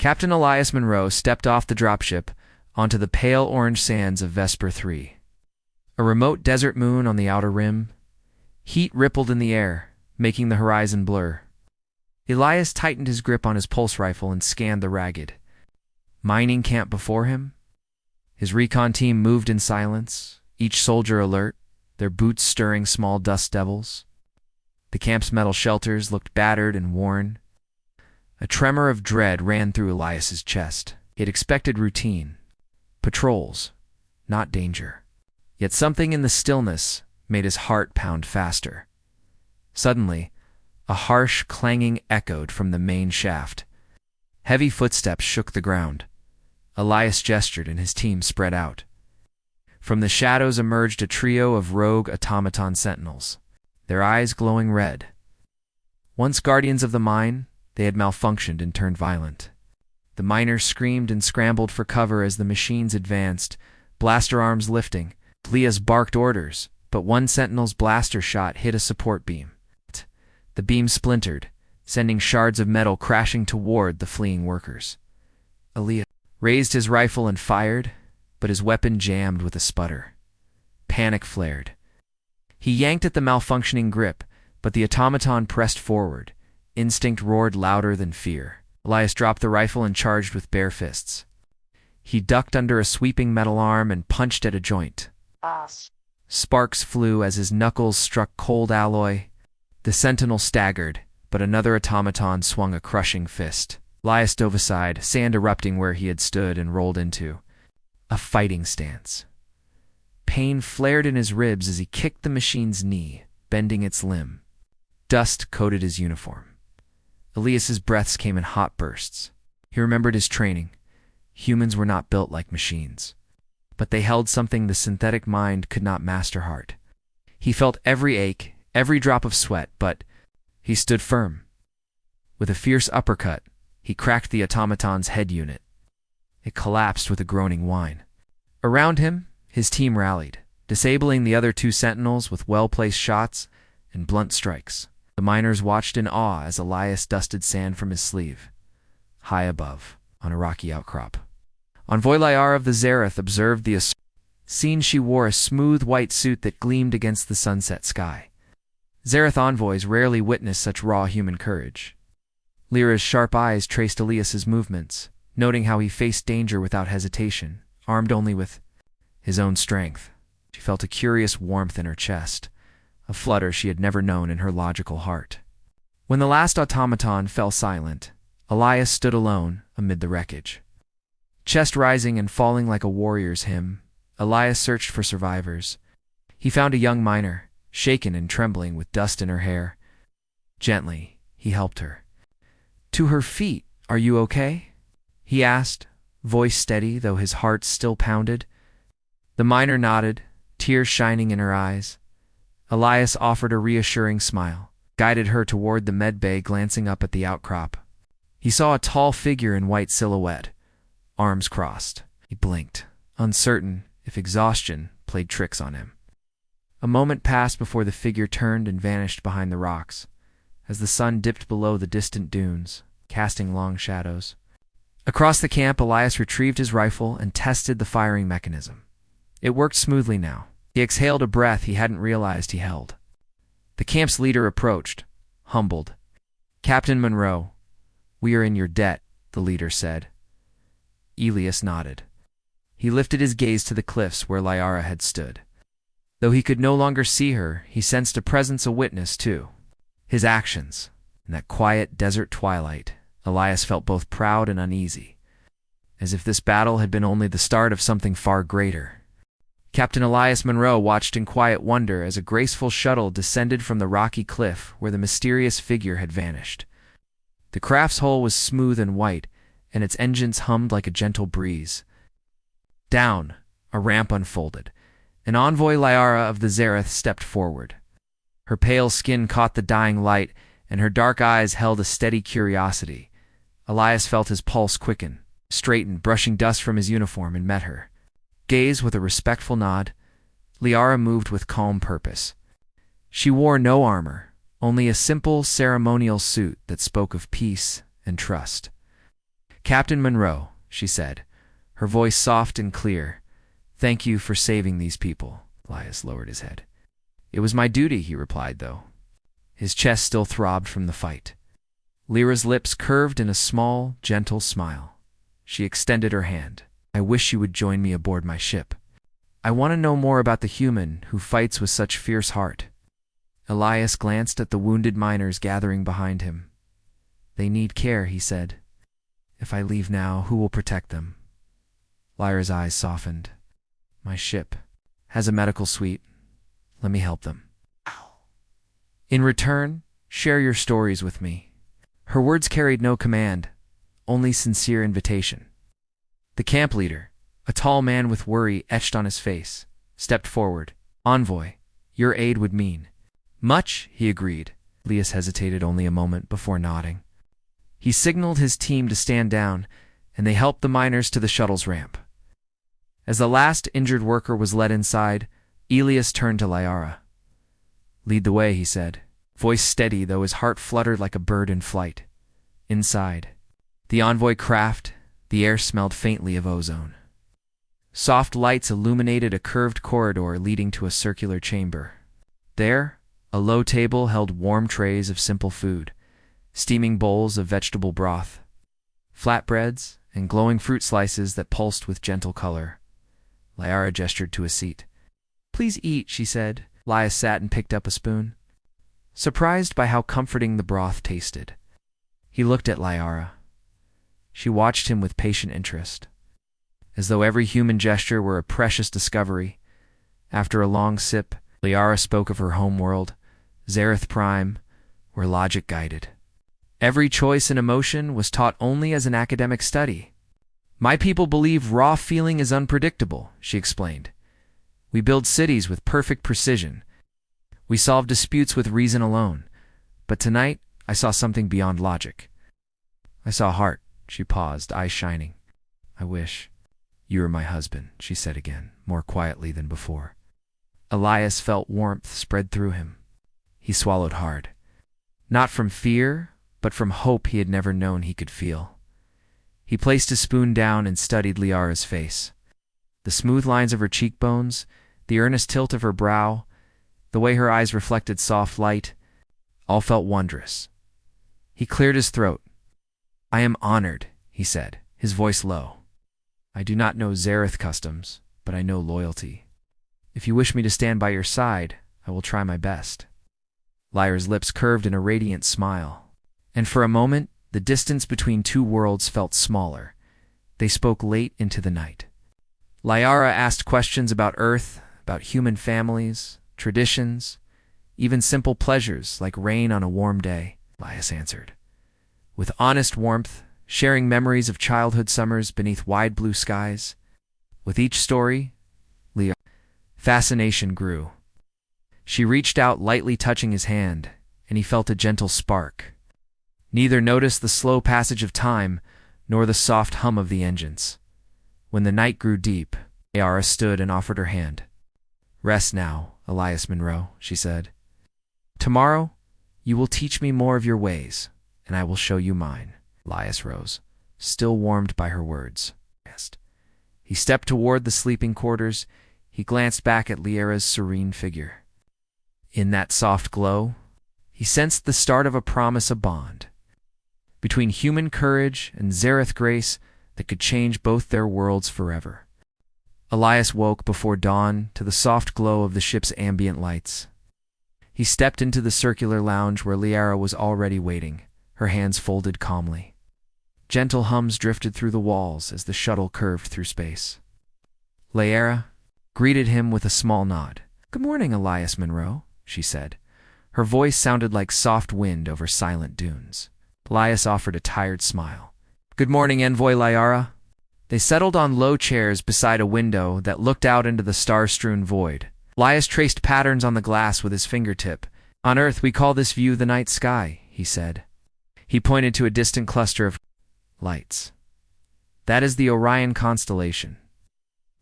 Captain Elias Monroe stepped off the dropship onto the pale orange sands of Vesper 3. A remote desert moon on the outer rim. Heat rippled in the air, making the horizon blur. Elias tightened his grip on his pulse rifle and scanned the ragged mining camp before him. His recon team moved in silence, each soldier alert, their boots stirring small dust devils. The camp's metal shelters looked battered and worn. A tremor of dread ran through Elias's chest. He had expected routine, patrols, not danger. Yet something in the stillness made his heart pound faster. Suddenly, a harsh clanging echoed from the main shaft. Heavy footsteps shook the ground. Elias gestured and his team spread out. From the shadows emerged a trio of rogue automaton sentinels, their eyes glowing red. Once guardians of the mine, they had malfunctioned and turned violent. The miners screamed and scrambled for cover as the machines advanced, blaster arms lifting. Elias barked orders, but one sentinel's blaster shot hit a support beam. The beam splintered, sending shards of metal crashing toward the fleeing workers. Elias raised his rifle and fired, but his weapon jammed with a sputter. Panic flared. He yanked at the malfunctioning grip, but the automaton pressed forward. Instinct roared louder than fear. Elias dropped the rifle and charged with bare fists. He ducked under a sweeping metal arm and punched at a joint. Sparks flew as his knuckles struck cold alloy. The sentinel staggered, but another automaton swung a crushing fist. Elias dove aside, sand erupting where he had stood, and rolled into a fighting stance. Pain flared in his ribs as he kicked the machine's knee, bending its limb. Dust coated his uniform. Elias's breaths came in hot bursts. He remembered his training. Humans were not built like machines, but they held something the synthetic mind could not master. Heart. He felt every ache, every drop of sweat, but he stood firm. With a fierce uppercut, he cracked the automaton's head unit. It collapsed with a groaning whine. Around him, his team rallied, disabling the other two sentinels with well-placed shots and blunt strikes. The miners watched in awe as Elias dusted sand from his sleeve. High above, on a rocky outcrop, Envoy Lyara of the Zareth observed the scene. She wore a smooth white suit that gleamed against the sunset sky. Zareth envoys rarely witnessed such raw human courage. Lyra's sharp eyes traced Elias's movements, noting how he faced danger without hesitation, armed only with his own strength. She felt a curious warmth in her chest, a flutter she had never known in her logical heart. When the last automaton fell silent, Elias stood alone amid the wreckage. Chest rising and falling like a warrior's hymn, Elias searched for survivors. He found a young miner, shaken and trembling with dust in her hair. Gently, he helped her to her feet. "Are you okay?" he asked, voice steady though his heart still pounded. The miner nodded, tears shining in her eyes. Elias offered a reassuring smile, guided her toward the medbay, glancing up at the outcrop. He saw a tall figure in white silhouette, arms crossed. He blinked, uncertain if exhaustion played tricks on him. A moment passed before the figure turned and vanished behind the rocks, as the sun dipped below the distant dunes, casting long shadows. Across the camp, Elias retrieved his rifle and tested the firing mechanism. It worked smoothly now. He exhaled a breath he hadn't realized he held. The camp's leader approached, humbled. "Captain Monroe, we are in your debt," the leader said. Elias nodded. He lifted his gaze to the cliffs where Lyara had stood. Though he could no longer see her, he sensed a presence, a witness, too. His actions, in that quiet desert twilight, Elias felt both proud and uneasy, as if this battle had been only the start of something far greater. Captain Elias Monroe watched in quiet wonder as a graceful shuttle descended from the rocky cliff where the mysterious figure had vanished. The craft's hull was smooth and white, and its engines hummed like a gentle breeze. Down, a ramp unfolded. An envoy Lyara of the Zareth stepped forward. Her pale skin caught the dying light, and her dark eyes held a steady curiosity. Elias felt his pulse quicken, straightened, brushing dust from his uniform, and met her gaze with a respectful nod. Lyara moved with calm purpose. She wore no armor, only a simple ceremonial suit that spoke of peace and trust. Captain Monroe, she said, her voice soft and clear. Thank you for saving these people. Elias lowered his head. It was my duty, he replied, though. His chest still throbbed from the fight. Lyra's lips curved in a small, gentle smile. She extended her hand. I wish you would join me aboard my ship. I want to know more about the human who fights with such fierce heart. Elias glanced at the wounded miners gathering behind him. They need care, he said. If I leave now, who will protect them? Lyra's eyes softened. My ship has a medical suite. Let me help them. In return, share your stories with me. Her words carried no command, only sincere invitation. The camp leader, a tall man with worry etched on his face, stepped forward. Envoy, your aid would mean much, he agreed. Elias hesitated only a moment before nodding. He signaled his team to stand down, and they helped the miners to the shuttle's ramp. As the last injured worker was led inside, Elias turned to Lyra. Lead the way, he said, voice steady though his heart fluttered like a bird in flight. Inside the envoy craft, the air smelled faintly of ozone. Soft lights illuminated a curved corridor leading to a circular chamber. There, a low table held warm trays of simple food, steaming bowls of vegetable broth, flatbreads, and glowing fruit slices that pulsed with gentle color. Lyra gestured to a seat. Please eat, she said. Elias sat and picked up a spoon, surprised by how comforting the broth tasted. He looked at Lyra. She watched him with patient interest, as though every human gesture were a precious discovery. After a long sip, Lyra spoke of her homeworld, Zareth Prime, where logic guided. Every choice and emotion was taught only as an academic study. My people believe raw feeling is unpredictable, she explained. We build cities with perfect precision. We solve disputes with reason alone. But tonight, I saw something beyond logic. I saw heart. She paused, eyes shining. I wish you were my husband, she said again, more quietly than before. Elias felt warmth spread through him. He swallowed hard. Not from fear, but from hope he had never known he could feel. He placed his spoon down and studied Lyra's face. The smooth lines of her cheekbones, the earnest tilt of her brow, the way her eyes reflected soft light, all felt wondrous. He cleared his throat. I am honored, he said, his voice low. I do not know Zareth customs, but I know loyalty. If you wish me to stand by your side, I will try my best. Lyra's lips curved in a radiant smile, and for a moment, the distance between two worlds felt smaller. They spoke late into the night. Lyra asked questions about Earth, about human families, traditions, even simple pleasures like rain on a warm day. Elias answered, with honest warmth, sharing memories of childhood summers beneath wide blue skies. With each story, Lyra's fascination grew. She reached out, lightly touching his hand, and he felt a gentle spark. Neither noticed the slow passage of time nor the soft hum of the engines. When the night grew deep, Lyra stood and offered her hand. Rest now, Elias Monroe, she said. Tomorrow, you will teach me more of your ways, and I will show you mine. Elias rose, still warmed by her words. He stepped toward the sleeping quarters. He glanced back at Lyra's serene figure. In that soft glow, he sensed the start of a promise, a bond between human courage and Zareth grace that could change both their worlds forever. Elias woke before dawn to the soft glow of the ship's ambient lights. He stepped into the circular lounge where Lyra was already waiting, her hands folded calmly. Gentle hums drifted through the walls as the shuttle curved through space. Lyra greeted him with a small nod. Good morning, Elias Monroe, she said. Her voice sounded like soft wind over silent dunes. Elias offered a tired smile. Good morning, Envoy Lyra. They settled on low chairs beside a window that looked out into the star-strewn void. Elias traced patterns on the glass with his fingertip. On Earth, we call this view the night sky, he said. He pointed to a distant cluster of lights. That is the Orion constellation.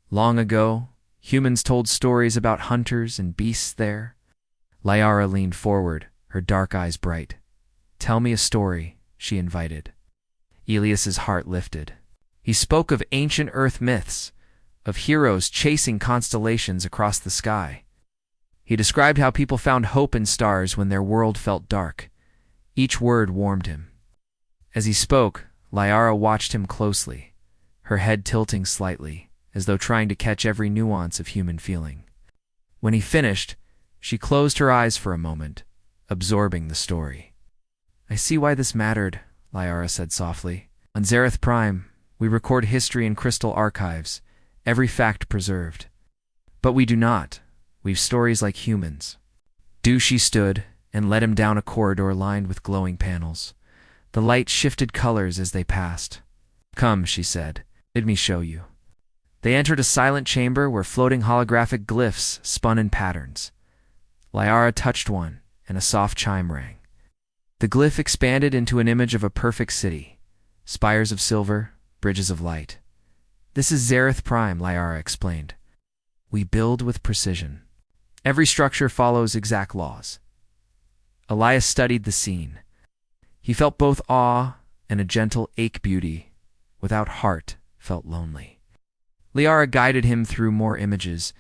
Long ago, humans told stories about hunters and beasts there. Lyra leaned forward, her dark eyes bright. Tell me a story, she invited. Elias's heart lifted. He spoke of ancient Earth myths, of heroes chasing constellations across the sky. He described how people found hope in stars when their world felt dark. Each word warmed him. As he spoke, Liara watched him closely, her head tilting slightly, as though trying to catch every nuance of human feeling. When he finished, she closed her eyes for a moment, absorbing the story. "I see why this mattered," Liara said softly. "On Zareth Prime, we record history in crystal archives, every fact preserved. But we do not. We've stories like humans." She stood and led him down a corridor lined with glowing panels. The light shifted colors as they passed. "Come," she said. "Let me show you." They entered a silent chamber where floating holographic glyphs spun in patterns. Liara touched one, and a soft chime rang. The glyph expanded into an image of a perfect city, spires of silver, bridges of light. "This is Zareth Prime," Liara explained. "We build with precision. Every structure follows exact laws." Elias studied the scene. He felt both awe and a gentle ache. Beauty, without heart, felt lonely. Liara guided him through more images: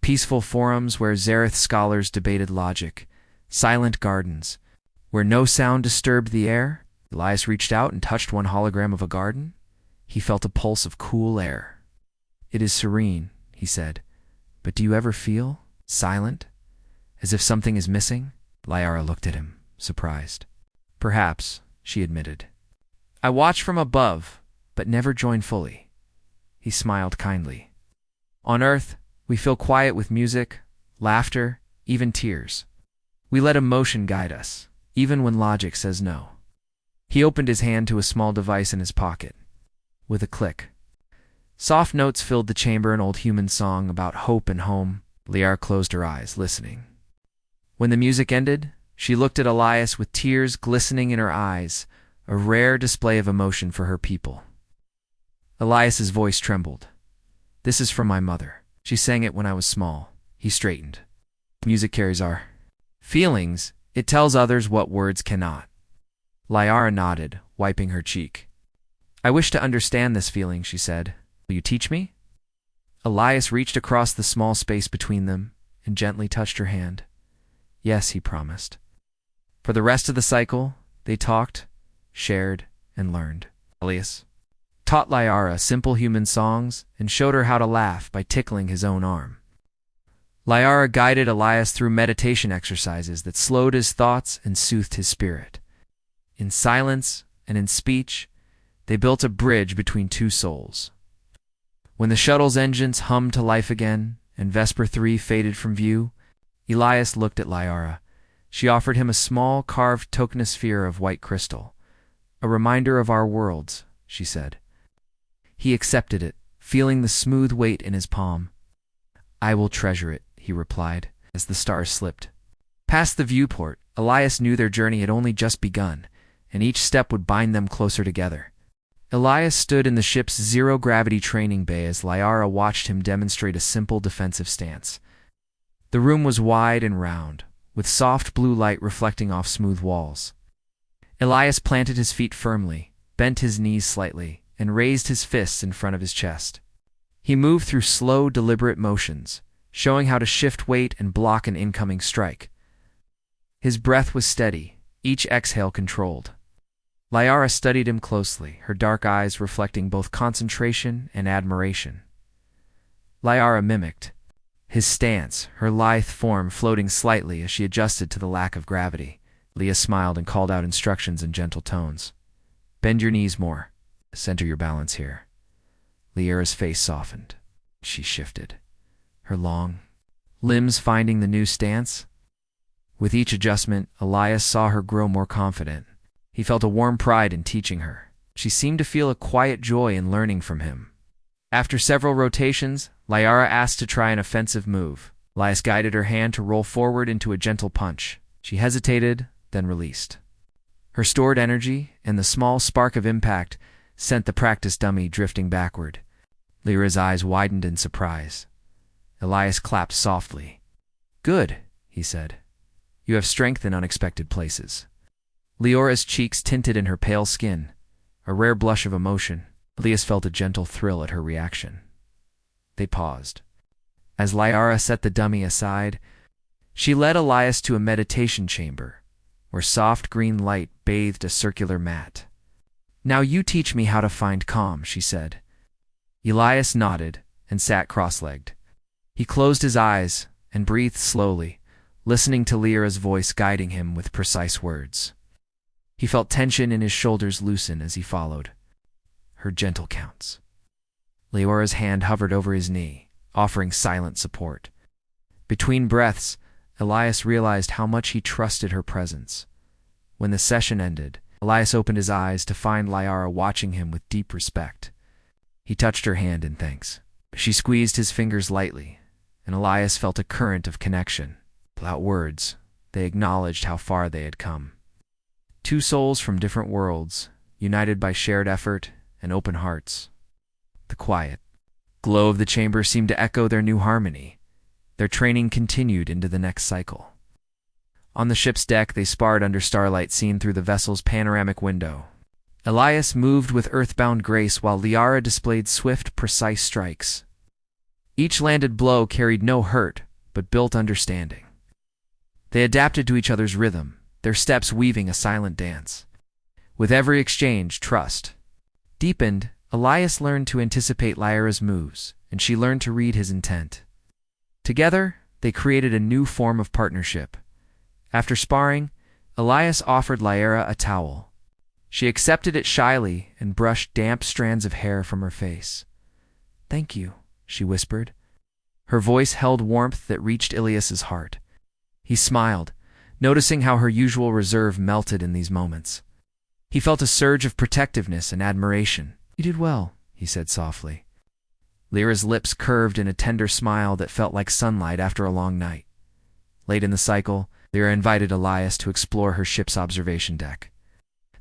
peaceful forums where Zareth scholars debated logic, silent gardens, where no sound disturbed the air. Elias reached out and touched one hologram of a garden. He felt a pulse of cool air. "It is serene," he said. "But do you ever feel silent, as if something is missing?" Liara looked at him, surprised. "Perhaps," she admitted. "I watch from above, but never join fully." He smiled kindly. "On Earth, we feel quiet with music, laughter, even tears. We let emotion guide us, even when logic says no." He opened his hand to a small device in his pocket. With a click, soft notes filled the chamber, an old human song about hope and home. Liara closed her eyes, listening. When the music ended, she looked at Elias with tears glistening in her eyes, a rare display of emotion for her people. Elias's voice trembled. "This is from my mother. She sang it when I was small." He straightened. "Music carries our feelings. It tells others what words cannot." Liara nodded, wiping her cheek. "I wish to understand this feeling," she said. "Will you teach me?" Elias reached across the small space between them and gently touched her hand. "Yes," he promised. For the rest of the cycle, they talked, shared, and learned. Elias taught Liara simple human songs and showed her how to laugh by tickling his own arm. Liara guided Elias through meditation exercises that slowed his thoughts and soothed his spirit. In silence and in speech, they built a bridge between two souls. When the shuttle's engines hummed to life again and Vesper 3 faded from view, Elias looked at Liara. She offered him a small carved tokenosphere of white crystal. "A reminder of our worlds," she said. He accepted it, feeling the smooth weight in his palm. "I will treasure it," he replied, as the stars slipped. Past the viewport, Elias knew their journey had only just begun, and each step would bind them closer together. Elias stood in the ship's zero-gravity training bay as Liara watched him demonstrate a simple defensive stance. The room was wide and round, with soft blue light reflecting off smooth walls. Elias planted his feet firmly, bent his knees slightly, and raised his fists in front of his chest. He moved through slow, deliberate motions, showing how to shift weight and block an incoming strike. His breath was steady, each exhale controlled. Liara studied him closely, her dark eyes reflecting both concentration and admiration. Liara mimicked his stance, her lithe form floating slightly as she adjusted to the lack of gravity. Leah smiled and called out instructions in gentle tones. "Bend your knees more. Center your balance here." Liara's face softened. She shifted, her long limbs finding the new stance. With each adjustment, Elias saw her grow more confident. He felt a warm pride in teaching her. She seemed to feel a quiet joy in learning from him. After several rotations, Liara asked to try an offensive move. Elias guided her hand to roll forward into a gentle punch. She hesitated, then released. Her stored energy and the small spark of impact sent the practice dummy drifting backward. Lyra's eyes widened in surprise. Elias clapped softly. "Good," he said. "You have strength in unexpected places." Leora's cheeks tinted in her pale skin, a rare blush of emotion. Elias felt a gentle thrill at her reaction. They paused. As Liara set the dummy aside, she led Elias to a meditation chamber, where soft green light bathed a circular mat. "Now you teach me how to find calm," she said. Elias nodded and sat cross-legged. He closed his eyes and breathed slowly, listening to Liara's voice guiding him with precise words. He felt tension in his shoulders loosen as he followed her gentle counts. Liara's hand hovered over his knee, offering silent support. Between breaths, Elias realized how much he trusted her presence. When the session ended, Elias opened his eyes to find Liara watching him with deep respect. He touched her hand in thanks. She squeezed his fingers lightly, and Elias felt a current of connection. Without words, they acknowledged how far they had come. Two souls from different worlds, united by shared effort and open hearts. The quiet glow of the chamber seemed to echo their new harmony. Their training continued into the next cycle. On the ship's deck, they sparred under starlight seen through the vessel's panoramic window. Elias moved with earthbound grace while Liara displayed swift, precise strikes. Each landed blow carried no hurt, but built understanding. They adapted to each other's rhythm, their steps weaving a silent dance. With every exchange, trust deepened. Elias learned to anticipate Liara's moves, and she learned to read his intent. Together, they created a new form of partnership. After sparring, Elias offered Liara a towel. She accepted it shyly and brushed damp strands of hair from her face. "Thank you," she whispered. Her voice held warmth that reached Elias's heart. He smiled, noticing how her usual reserve melted in these moments. He felt a surge of protectiveness and admiration. "You did well," he said softly. Lyra's lips curved in a tender smile that felt like sunlight after a long night. Late in the cycle, Lyra invited Elias to explore her ship's observation deck.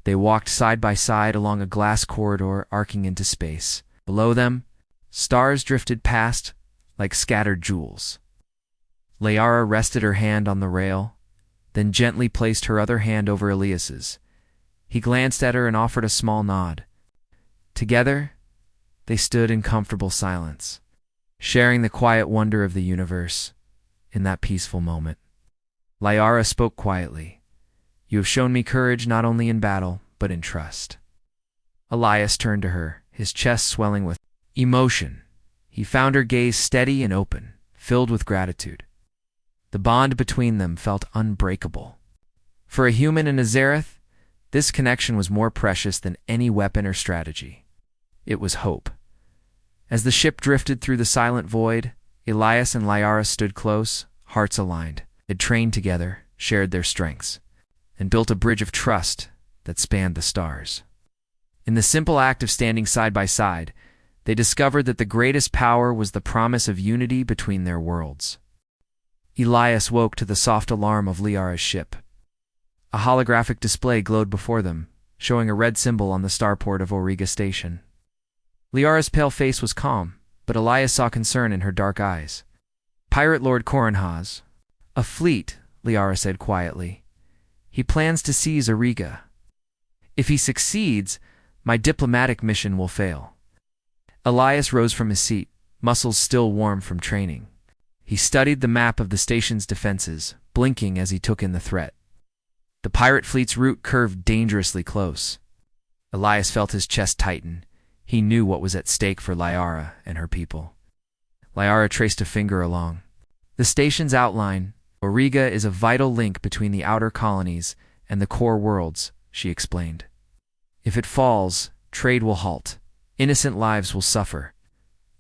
They walked side by side along a glass corridor arcing into space. Below them, stars drifted past like scattered jewels. Liara rested her hand on the rail, then gently placed her other hand over Elias's. He glanced at her and offered a small nod. Together, they stood in comfortable silence, sharing the quiet wonder of the universe in that peaceful moment. Liara spoke quietly. "You have shown me courage not only in battle, but in trust." Elias turned to her, his chest swelling with emotion. He found her gaze steady and open, filled with gratitude. The bond between them felt unbreakable. For a human and a Zareth, this connection was more precious than any weapon or strategy. It was hope. As the ship drifted through the silent void, Elias and Liara stood close, hearts aligned. They had trained together, shared their strengths, and built a bridge of trust that spanned the stars. In the simple act of standing side by side, they discovered that the greatest power was the promise of unity between their worlds. Elias woke to the soft alarm of Liara's ship. A holographic display glowed before them, showing a red symbol on the starport of Auriga Station. Liara's pale face was calm, but Elias saw concern in her dark eyes. "Pirate Lord Korenhaz." "A fleet," Liara said quietly. "He plans to seize Auriga. If he succeeds, my diplomatic mission will fail." Elias rose from his seat, muscles still warm from training. He studied the map of the station's defenses, blinking as he took in the threat. The pirate fleet's route curved dangerously close. Elias felt his chest tighten. He knew what was at stake for Liara and her people. Liara traced a finger along. "The station's outline, Auriga is a vital link between the outer colonies and the core worlds," she explained. "If it falls, trade will halt. Innocent lives will suffer."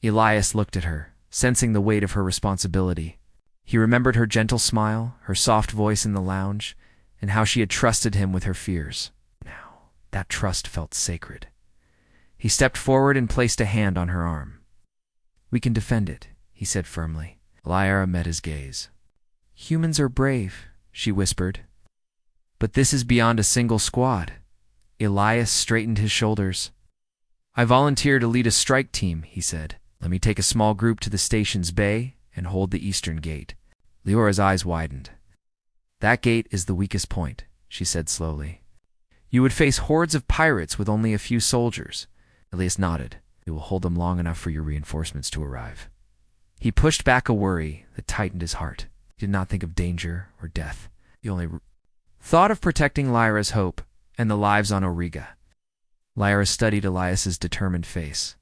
Elias looked at her, sensing the weight of her responsibility. He remembered her gentle smile, her soft voice in the lounge, and how she had trusted him with her fears. Now, that trust felt sacred. He stepped forward and placed a hand on her arm. "We can defend it," he said firmly. Liara met his gaze. "Humans are brave," she whispered. "But this is beyond a single squad." Elias straightened his shoulders. "I volunteer to lead a strike team," he said. "Let me take a small group to the station's bay and hold the eastern gate." Liara's eyes widened. "That gate is the weakest point," she said slowly. You would face hordes of pirates with only a few soldiers. Elias nodded. It will hold them long enough for your reinforcements to arrive. He pushed back a worry that tightened his heart. He did not think of danger or death. He only thought of protecting Lyra's hope and the lives on Auriga. Lyra studied Elias's determined face.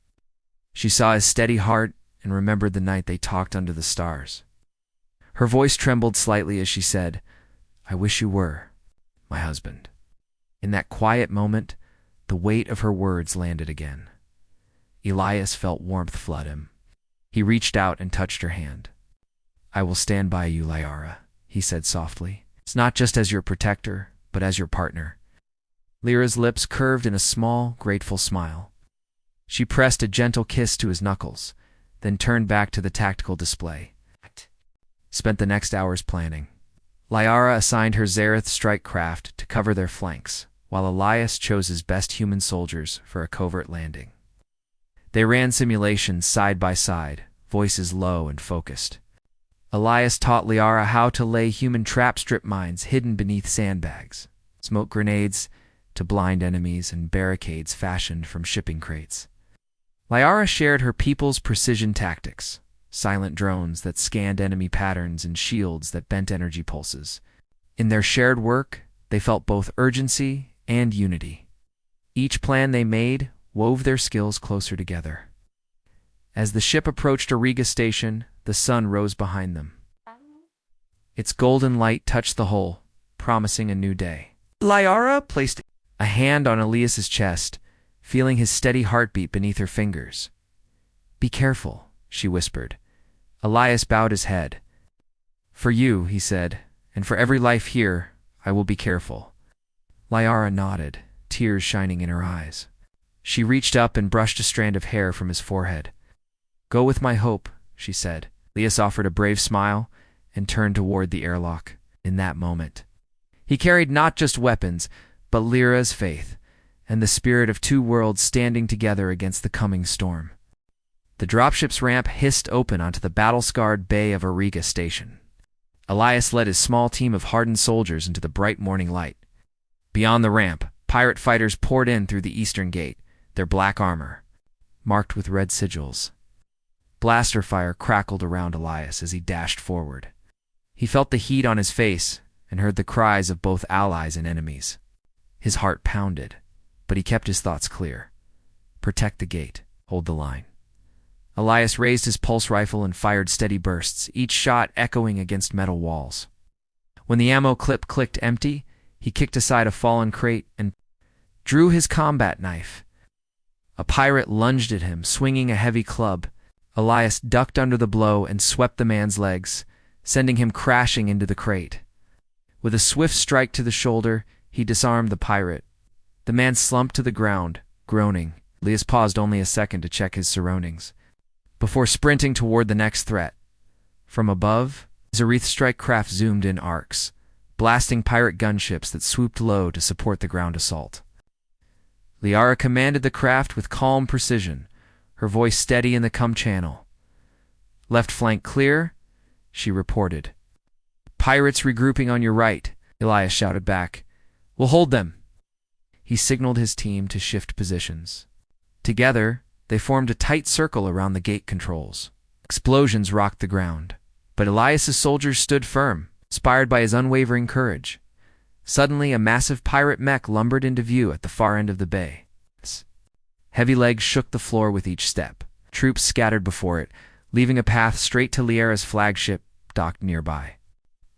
She saw his steady heart and remembered the night they talked under the stars. Her voice trembled slightly as she said, "I wish you were my husband." In that quiet moment, the weight of her words landed again. Elias felt warmth flood him. He reached out and touched her hand. "I will stand by you, Lyra," he said softly. "It's not just as your protector, but as your partner." Lyra's lips curved in a small, grateful smile. She pressed a gentle kiss to his knuckles, then turned back to the tactical display. Spent the next hours planning. Lyra assigned her Zareth strike craft to cover their flanks, while Elias chose his best human soldiers for a covert landing. They ran simulations side by side, voices low and focused. Elias taught Lyra how to lay human trap strip mines hidden beneath sandbags, smoke grenades to blind enemies, and barricades fashioned from shipping crates. Lyra shared her people's precision tactics, silent drones that scanned enemy patterns and shields that bent energy pulses. In their shared work, they felt both urgency and unity. Each plan they made wove their skills closer together. As the ship approached Auriga Station, the sun rose behind them. Its golden light touched the hull, promising a new day. Lyra placed a hand on Elias's chest, feeling his steady heartbeat beneath her fingers. "Be careful," she whispered. Elias bowed his head. "For you," he said, "and for every life here, I will be careful." Lyra nodded, tears shining in her eyes. She reached up and brushed a strand of hair from his forehead. "Go with my hope," she said. Elias offered a brave smile and turned toward the airlock. In that moment, he carried not just weapons, but Lyra's faith, and the spirit of two worlds standing together against the coming storm. The dropship's ramp hissed open onto the battle-scarred bay of Auriga Station. Elias led his small team of hardened soldiers into the bright morning light. Beyond the ramp, pirate fighters poured in through the eastern gate, their black armor marked with red sigils. Blaster fire crackled around Elias as he dashed forward. He felt the heat on his face and heard the cries of both allies and enemies. His heart pounded, but he kept his thoughts clear. Protect the gate. Hold the line. Elias raised his pulse rifle and fired steady bursts, each shot echoing against metal walls. When the ammo clip clicked empty, he kicked aside a fallen crate and drew his combat knife. A pirate lunged at him, swinging a heavy club. Elias ducked under the blow and swept the man's legs, sending him crashing into the crate. With a swift strike to the shoulder, he disarmed the pirate. The man slumped to the ground, groaning. Elias paused only a second to check his surroundings, before sprinting toward the next threat. From above, Zareth strike craft zoomed in arcs, blasting pirate gunships that swooped low to support the ground assault. Lyra commanded the craft with calm precision, her voice steady in the come channel. "Left flank clear," she reported. "Pirates regrouping on your right," Elias shouted back. "We'll hold them." He signaled his team to shift positions. Together, they formed a tight circle around the gate controls. Explosions rocked the ground, but Elias's soldiers stood firm, inspired by his unwavering courage. Suddenly, a massive pirate mech lumbered into view at the far end of the bay. Heavy legs shook the floor with each step. Troops scattered before it, leaving a path straight to Lyra's flagship docked nearby.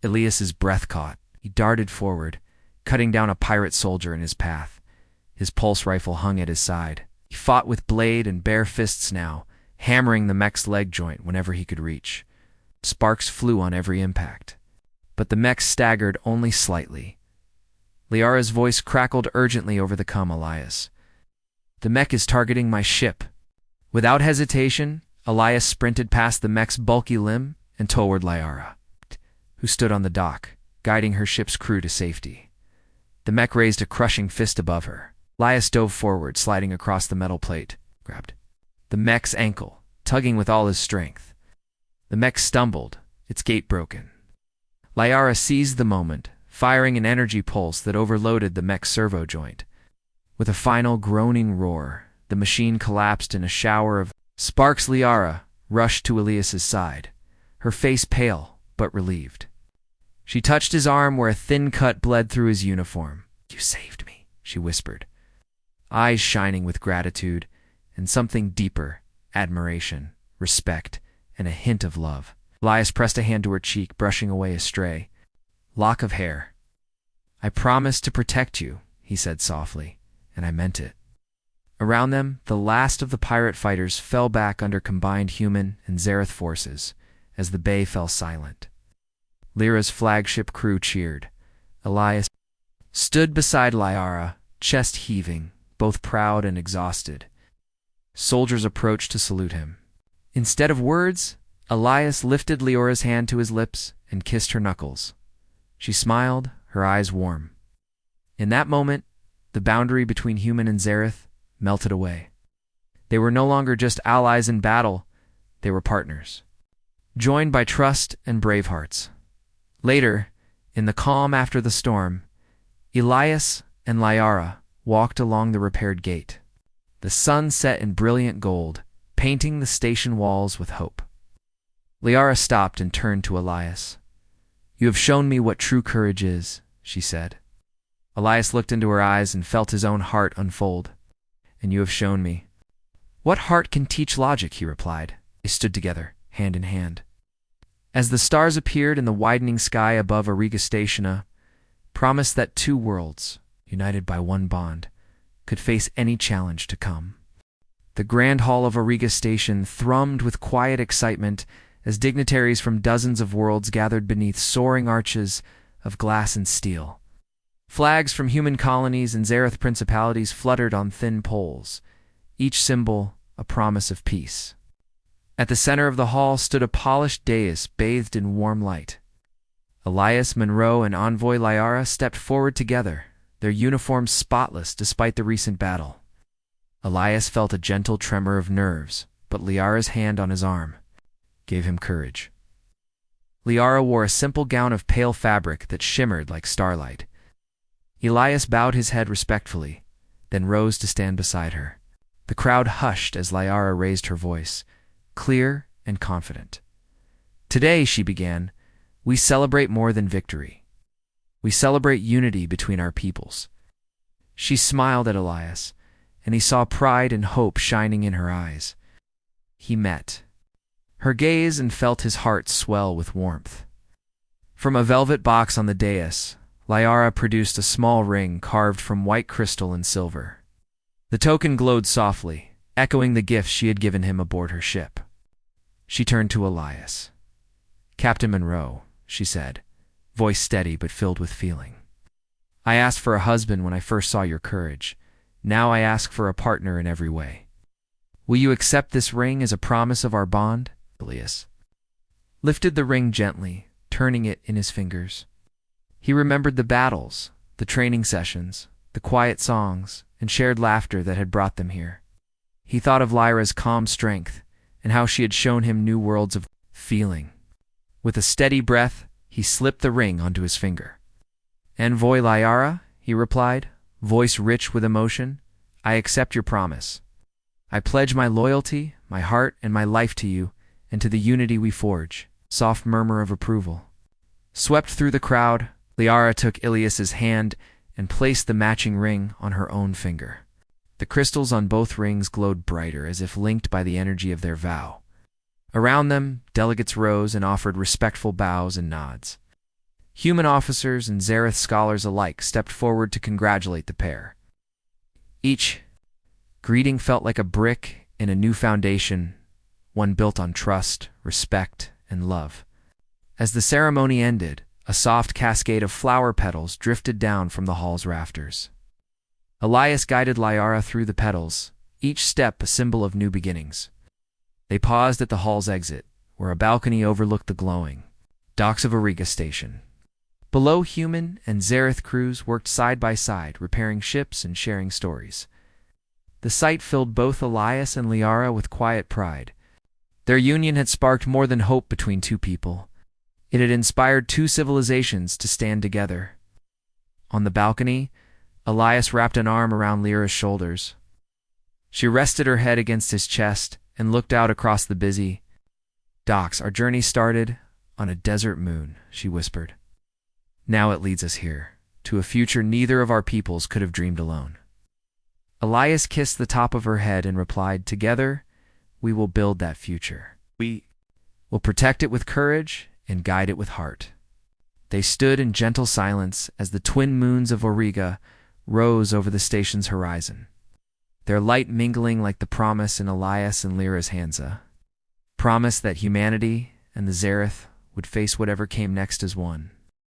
Elias's breath caught. He darted forward, cutting down a pirate soldier in his path. His pulse rifle hung at his side. He fought with blade and bare fists now, hammering the mech's leg joint whenever he could reach. Sparks flew on every impact, but the mech staggered only slightly. Lyra's voice crackled urgently over the comm Elias. "The mech is targeting my ship." Without hesitation, Elias sprinted past the mech's bulky limb and toward Lyra, who stood on the dock, guiding her ship's crew to safety. The mech raised a crushing fist above her. Elias dove forward, sliding across the metal plate, grabbed the mech's ankle, tugging with all his strength. The mech stumbled, its gate broken. Lyra seized the moment, firing an energy pulse that overloaded the mech's servo joint. With a final groaning roar, the machine collapsed in a shower of sparks. Liara rushed to Elias's side, her face pale but relieved. She touched his arm where a thin cut bled through his uniform. "You saved me," she whispered, eyes shining with gratitude and something deeper, admiration, respect, and a hint of love. Elias pressed a hand to her cheek, brushing away a stray lock of hair. "I promised to protect you," he said softly, "and I meant it." Around them, the last of the pirate fighters fell back under combined human and Zareth forces as the bay fell silent. Lyra's flagship crew cheered. Elias stood beside Liara, chest heaving, both proud and exhausted. Soldiers approached to salute him. Instead of words, Elias lifted Liora's hand to his lips and kissed her knuckles. She smiled, her eyes warm. In that moment, the boundary between human and Zareth melted away. They were no longer just allies in battle, they were partners, joined by trust and brave hearts. Later, in the calm after the storm, Elias and Liara walked along the repaired gate. The sun set in brilliant gold, painting the station walls with hope. Liara stopped and turned to Elias. "You have shown me what true courage is," she said. Elias looked into her eyes and felt his own heart unfold. "And you have shown me." "What heart can teach logic?" he replied. They stood together, hand in hand. As the stars appeared in the widening sky above Auriga Station, promised that two worlds, united by one bond, could face any challenge to come. The grand hall of Auriga Station thrummed with quiet excitement as dignitaries from dozens of worlds gathered beneath soaring arches of glass and steel. Flags from human colonies and Zareth principalities fluttered on thin poles, each symbol a promise of peace. At the center of the hall stood a polished dais bathed in warm light. Elias, Monroe, and envoy Liara stepped forward together, their uniforms spotless despite the recent battle. Elias felt a gentle tremor of nerves, but Liara's hand on his arm gave him courage. Liara wore a simple gown of pale fabric that shimmered like starlight. Elias bowed his head respectfully, then rose to stand beside her. The crowd hushed as Liara raised her voice, clear and confident. "Today," she began, "we celebrate more than victory. We celebrate unity between our peoples." She smiled at Elias, and he saw pride and hope shining in her eyes. He met her gaze and felt his heart swell with warmth. From a velvet box on the dais, Liara produced a small ring carved from white crystal and silver. The token glowed softly, echoing the gifts she had given him aboard her ship. She turned to Elias. "Captain Monroe," she said, voice steady but filled with feeling. "I asked for a husband when I first saw your courage. Now I ask for a partner in every way. Will you accept this ring as a promise of our bond?" Elias lifted the ring gently, turning it in his fingers. He remembered the battles, the training sessions, the quiet songs, and shared laughter that had brought them here. He thought of Lyra's calm strength and how she had shown him new worlds of feeling. With a steady breath, he slipped the ring onto his finger. "Envoy Liara," he replied, voice rich with emotion, "I accept your promise. I pledge my loyalty, my heart, and my life to you and to the unity we forge." Soft murmur of approval swept through the crowd. Liara took Elias's hand and placed the matching ring on her own finger. The crystals on both rings glowed brighter, as if linked by the energy of their vow. Around them, delegates rose and offered respectful bows and nods. Human officers and Zareth scholars alike stepped forward to congratulate the pair. Each greeting felt like a brick in a new foundation, one built on trust, respect, and love. As the ceremony ended, a soft cascade of flower petals drifted down from the hall's rafters. Elias guided Liara through the petals, each step a symbol of new beginnings. They paused at the hall's exit, where a balcony overlooked the glowing docks of Auriga Station. Below, human and Zareth crews worked side by side, repairing ships and sharing stories. The sight filled both Elias and Liara with quiet pride. Their union had sparked more than hope between two people. It had inspired two civilizations to stand together, On the balcony, Elias wrapped an arm around Lyra's shoulders. She rested her head against his chest and looked out across the busy docks. Our journey started on a desert moon, she whispered. Now it leads us here, to a future neither of our peoples could have dreamed alone. Elias kissed the top of her head and replied, Together, we will build that future. We will protect it with courage and guide it with heart. They stood in gentle silence as the twin moons of Auriga rose over the station's horizon, their light mingling like the promise in Elias and Lyra's hands. Promise that humanity and the Zareth would face whatever came next as one.